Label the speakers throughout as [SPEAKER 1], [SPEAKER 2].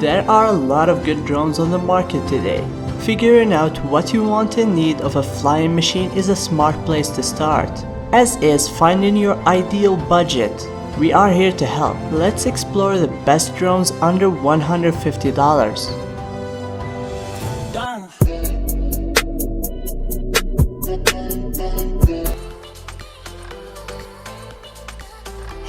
[SPEAKER 1] There are a lot of good drones on the market today. Figuring out what you want and need of a flying machine is a smart place to start, as is finding your ideal budget. We are here to help. Let's explore the best drones under $150.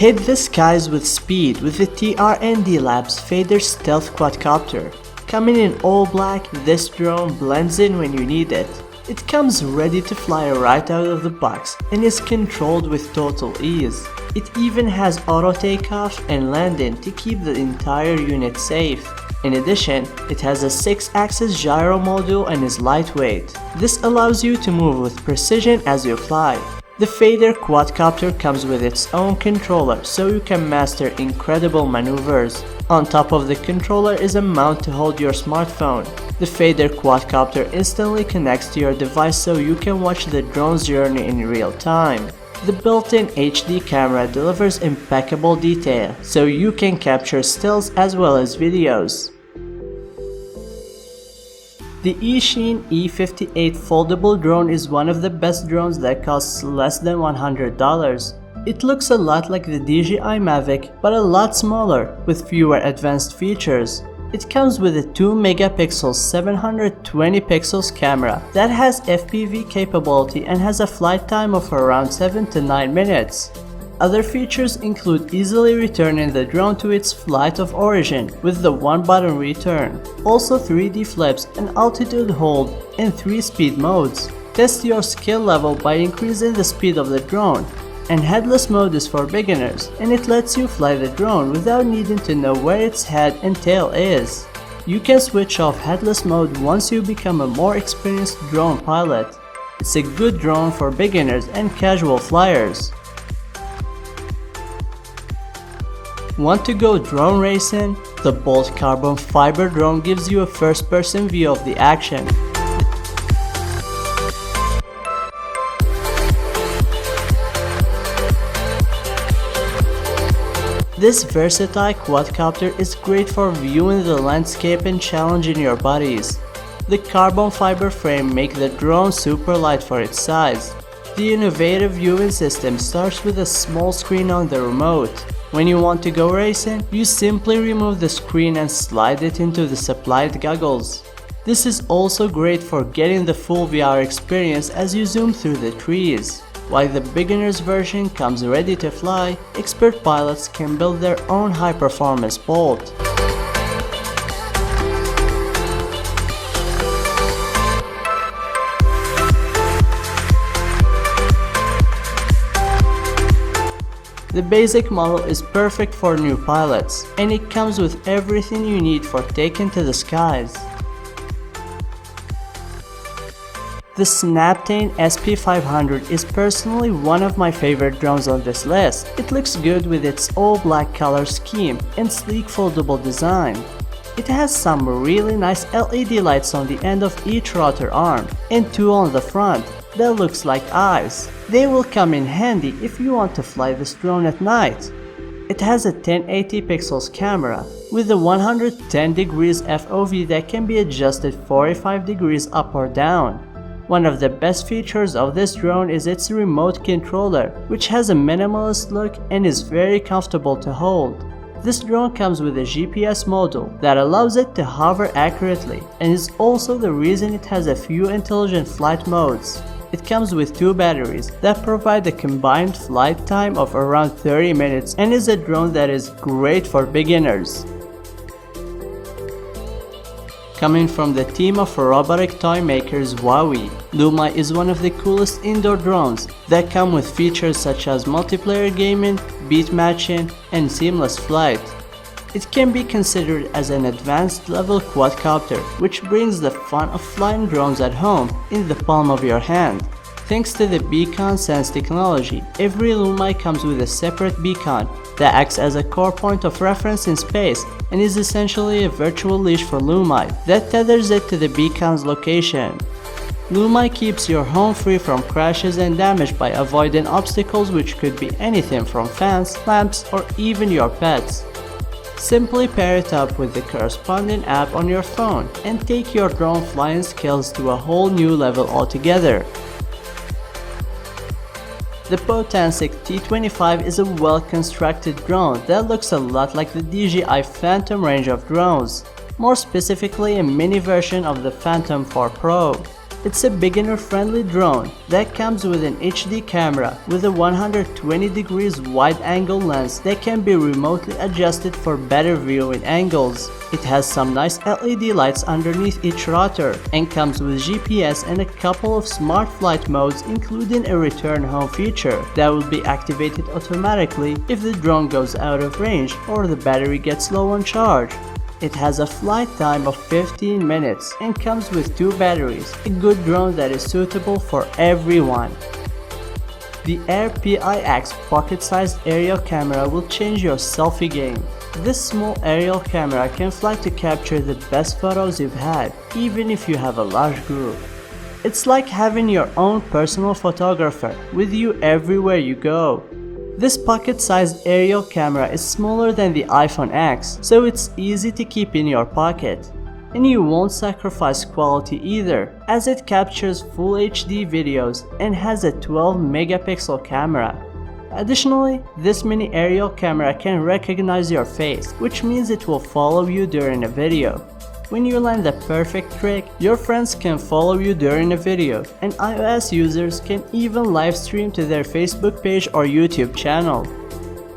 [SPEAKER 1] Hit the skies with speed with the TrmD Labs Fader Stealth Quadcopter. Coming in all black, this drone blends in when you need it. It comes ready to fly right out of the box and is controlled with total ease. It even has auto takeoff and landing to keep the entire unit safe. In addition, it has a 6-axis gyro module and is lightweight. This allows you to move with precision as you fly. The Fader quadcopter comes with its own controller so you can master incredible maneuvers. On top of the controller is a mount to hold your smartphone. The Fader quadcopter instantly connects to your device so you can watch the drone's journey in real time. The built-in HD camera delivers impeccable detail so you can capture stills as well as videos. The Eachine E58 foldable drone is one of the best drones that costs less than $100. It looks a lot like the DJI Mavic but a lot smaller with fewer advanced features. It comes with a 2 megapixel 720 pixels camera that has FPV capability and has a flight time of around 7 to 9 minutes. Other features include easily returning the drone to its flight of origin with the one-button return, also 3D flips and altitude hold in 3 speed modes. Test your skill level by increasing the speed of the drone, and headless mode is for beginners, and it lets you fly the drone without needing to know where its head and tail is. You can switch off headless mode once you become a more experienced drone pilot. It's a good drone for beginners and casual flyers. Want to go drone racing? The Bolt carbon fiber drone gives you a first-person view of the action. This versatile quadcopter is great for viewing the landscape and challenging your bodies. The carbon fiber frame makes the drone super light for its size. The innovative viewing system starts with a small screen on the remote. When you want to go racing, you simply remove the screen and slide it into the supplied goggles. This is also great for getting the full VR experience as you zoom through the trees. While the beginner's version comes ready to fly, expert pilots can build their own high-performance Bolt. The basic model is perfect for new pilots, and it comes with everything you need for taking to the skies. The Snaptain SP500 is personally one of my favorite drones on this list. It looks good with its all-black color scheme and sleek foldable design. It has some really nice LED lights on the end of each rotor arm, and 2 on the front that looks like eyes. They will come in handy if you want to fly this drone at night. It has a 1080 pixels camera with a 110 degrees FOV that can be adjusted 45 degrees up or down. One of the best features of this drone is its remote controller, which has a minimalist look and is very comfortable to hold. This drone comes with a GPS module that allows it to hover accurately and is also the reason it has a few intelligent flight modes. It comes with 2 batteries that provide a combined flight time of around 30 minutes and is a drone that is great for beginners. Coming from the team of robotic toy makers Wowi Luma is one of the coolest indoor drones that come with features such as multiplayer gaming, beat matching, and seamless flight. It can be considered as an advanced level quadcopter, which brings the fun of flying drones at home in the palm of your hand. Thanks to the Beacon Sense technology, every Luma comes with a separate beacon that acts as a core point of reference in space and is essentially a virtual leash for Luma that tethers it to the beacon's location. Luma keeps your home free from crashes and damage by avoiding obstacles which could be anything from fans, lamps, or even your pets. Simply pair it up with the corresponding app on your phone and take your drone flying skills to a whole new level altogether. The Potensic T25 is a well-constructed drone that looks a lot like the DJI Phantom range of drones, more specifically a mini version of the Phantom 4 Pro. It's a beginner-friendly drone that comes with an HD camera with a 120 degrees wide-angle lens that can be remotely adjusted for better viewing angles. It has some nice LED lights underneath each rotor and comes with GPS and a couple of smart flight modes, including a return home feature that will be activated automatically if the drone goes out of range or the battery gets low on charge. It has a flight time of 15 minutes and comes with 2 batteries, a good drone that is suitable for everyone. The AirPix pocket-sized aerial camera will change your selfie game. This small aerial camera can fly to capture the best photos you've had, even if you have a large group. It's like having your own personal photographer with you everywhere you go. This pocket-sized aerial camera is smaller than the iPhone X, so it's easy to keep in your pocket. And you won't sacrifice quality either, as it captures full HD videos and has a 12 megapixel camera. Additionally, this mini aerial camera can recognize your face, which means it will follow you during a video. When you land the perfect trick, your friends can follow you during a video, and iOS users can even live stream to their Facebook page or YouTube channel.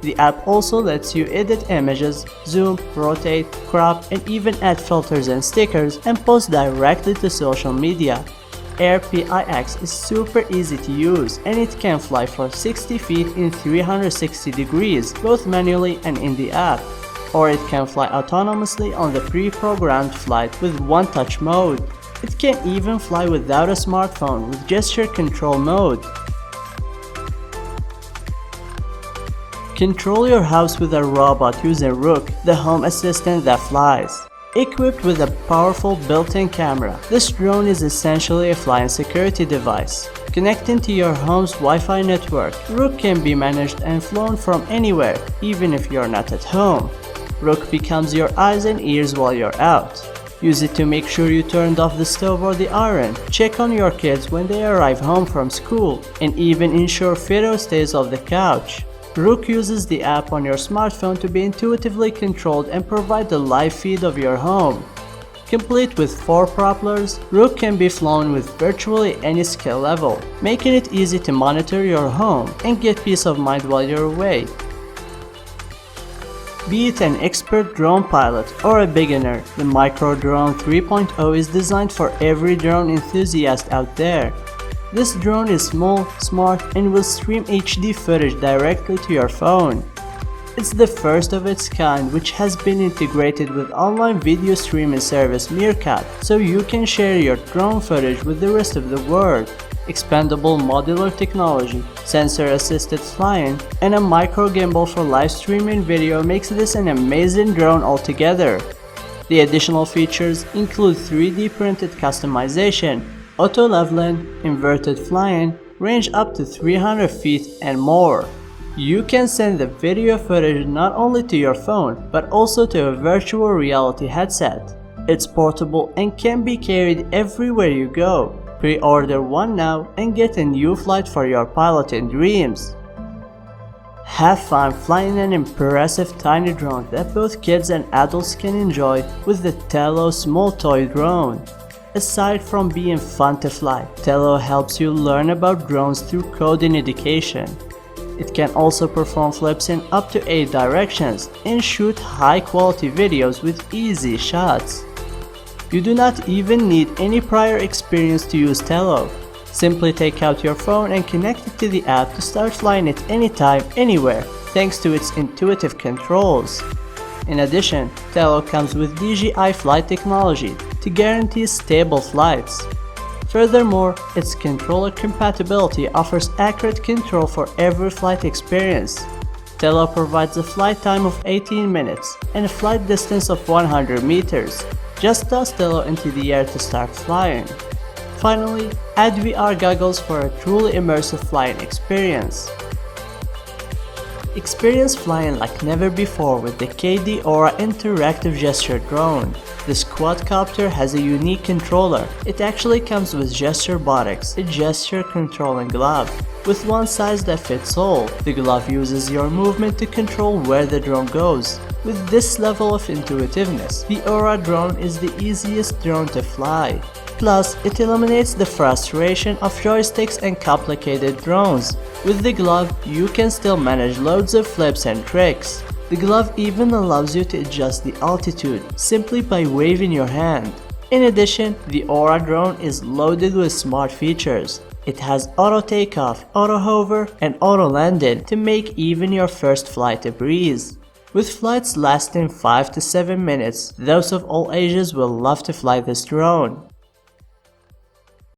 [SPEAKER 1] The app also lets you edit images, zoom, rotate, crop, and even add filters and stickers and post directly to social media. AirPix is super easy to use, and it can fly for 60 feet in 360 degrees, both manually and in the app. Or it can fly autonomously on the pre-programmed flight with one-touch mode. It can even fly without a smartphone with gesture control mode. Control your house with a robot using Rook, the home assistant that flies. Equipped with a powerful built-in camera, this drone is essentially a flying security device. Connecting to your home's Wi-Fi network, Rook can be managed and flown from anywhere, even if you're not at home. Rook becomes your eyes and ears while you're out. Use it to make sure you turned off the stove or the iron, check on your kids when they arrive home from school, and even ensure Fido stays off the couch. Rook uses the app on your smartphone to be intuitively controlled and provide the live feed of your home. Complete with 4 propellers, Rook can be flown with virtually any skill level, making it easy to monitor your home and get peace of mind while you're away. Be it an expert drone pilot or a beginner, the Micro Drone 3.0 is designed for every drone enthusiast out there. This drone is small, smart, and will stream HD footage directly to your phone. It's the first of its kind which has been integrated with online video streaming service Meerkat, so you can share your drone footage with the rest of the world. Expandable modular technology, sensor-assisted flying, and a micro gimbal for live streaming video makes this an amazing drone altogether. The additional features include 3D printed customization, auto leveling, inverted flying, range up to 300 feet, and more. You can send the video footage not only to your phone, but also to a virtual reality headset. It's portable and can be carried everywhere you go. Pre-order one now and get a new flight for your piloting dreams. Have fun flying an impressive tiny drone that both kids and adults can enjoy with the Tello small toy drone. Aside from being fun to fly, Tello helps you learn about drones through coding education. It can also perform flips in up to 8 directions and shoot high-quality videos with easy shots. You do not even need any prior experience to use Tello. Simply take out your phone and connect it to the app to start flying it anytime, anywhere, thanks to its intuitive controls. In addition, Tello comes with DJI flight technology to guarantee stable flights. Furthermore, its controller compatibility offers accurate control for every flight experience. Tello provides a flight time of 18 minutes and a flight distance of 100 meters. Just toss Tello into the air to start flying. Finally, add VR goggles for a truly immersive flying experience. Experience flying like never before with the KD Aura interactive gesture drone. This quadcopter has a unique controller. It actually comes with Gesture Botics, a gesture controlling glove. With one size that fits all, the glove uses your movement to control where the drone goes. With this level of intuitiveness, the Aura drone is the easiest drone to fly. Plus, it eliminates the frustration of joysticks and complicated drones. With the glove, you can still manage loads of flips and tricks. The glove even allows you to adjust the altitude simply by waving your hand. In addition, the Aura drone is loaded with smart features. It has auto takeoff, auto hover, and auto landing to make even your first flight a breeze. With flights lasting 5 to 7 minutes, those of all ages will love to fly this drone.